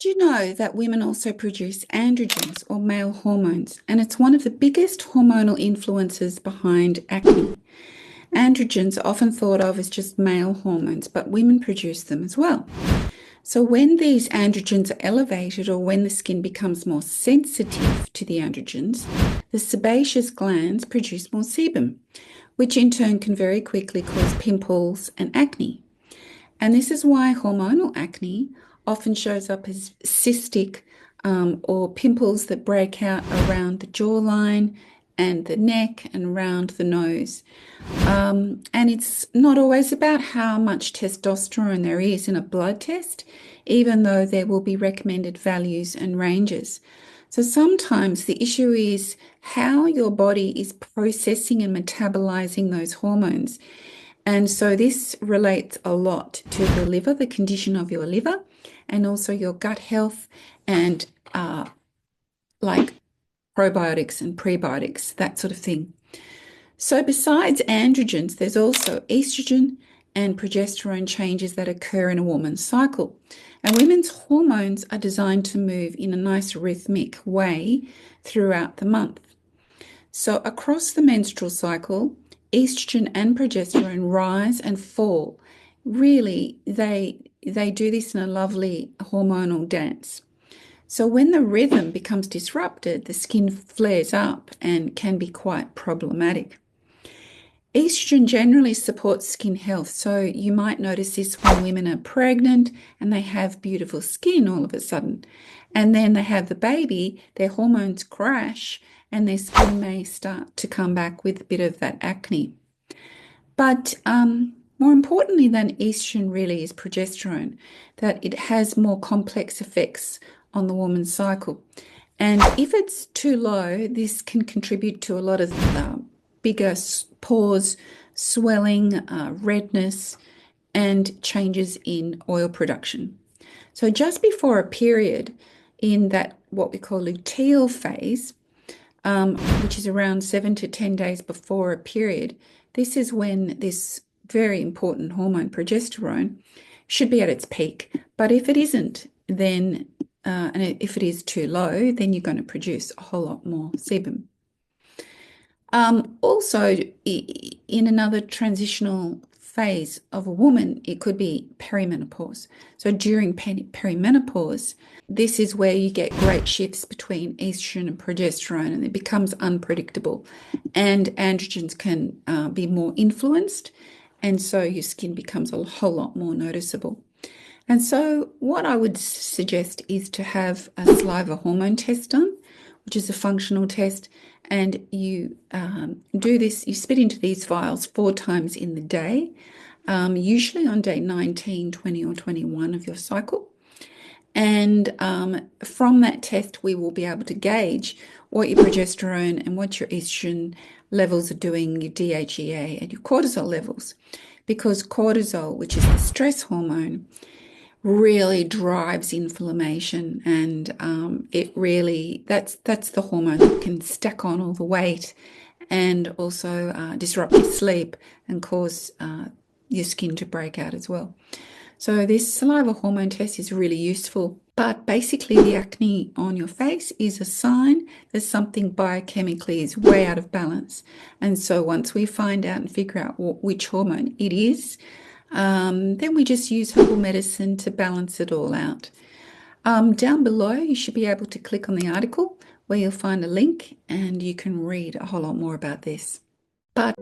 You know that women also produce androgens or male hormones, and it's one of the biggest hormonal influences behind acne. Androgens are often thought of as just male hormones, but women produce them as well. So when these androgens are elevated or when the skin becomes more sensitive to the androgens, the sebaceous glands produce more sebum, which in turn can very quickly cause pimples and acne. And this is why hormonal acne often shows up as cystic or pimples that break out around the jawline and the neck and around the nose. And it's not always about how much testosterone there is in a blood test, even though there will be recommended values and ranges. So sometimes the issue is how your body is processing and metabolizing those hormones. And so this relates a lot to the liver, the condition of your liver, and also your gut health and like probiotics and prebiotics, that sort of thing. So besides androgens, there's also estrogen and progesterone changes that occur in a woman's cycle. And women's hormones are designed to move in a nice rhythmic way throughout the month. So across the menstrual cycle, estrogen and progesterone rise and fall. Really, they do this in a lovely hormonal dance. So when the rhythm becomes disrupted, the skin flares up and can be quite problematic. Estrogen generally supports skin health. So you might notice this when women are pregnant and they have beautiful skin all of a sudden. And then they have the baby, their hormones crash, and their skin may start to come back with a bit of that acne. But more importantly than estrogen really is progesterone, that it has more complex effects on the woman's cycle. And if it's too low, this can contribute to a lot of bigger pores, swelling, redness, and changes in oil production. So just before a period in that what we call luteal phase, which is around 7 to 10 days before a period, this is when this very important hormone, progesterone, should be at its peak. But if it isn't, then, and if it is too low, then you're going to produce a whole lot more sebum. Also, in another transitional phase of a woman, it could be perimenopause. So during perimenopause, this is where you get great shifts between estrogen and progesterone, and it becomes unpredictable. And androgens can be more influenced, and so your skin becomes a whole lot more noticeable. And so what I would suggest is to have a saliva hormone test done, which is a functional test, and you do this, you spit into these vials 4 times in the day, usually on day 19, 20, or 21 of your cycle. And from that test, we will be able to gauge what your progesterone and what your estrogen levels are doing, your DHEA and your cortisol levels, because cortisol, which is the stress hormone, really drives inflammation, and it really that's the hormone that can stack on all the weight and also disrupt your sleep and cause your skin to break out as well. So this saliva hormone test is really useful, but basically the acne on your face is a sign that something biochemically is way out of balance. And so once we find out and figure out which hormone it is, then we just use herbal medicine to balance it all out. Down below, you should be able to click on the article where you'll find a link and you can read a whole lot more about this. But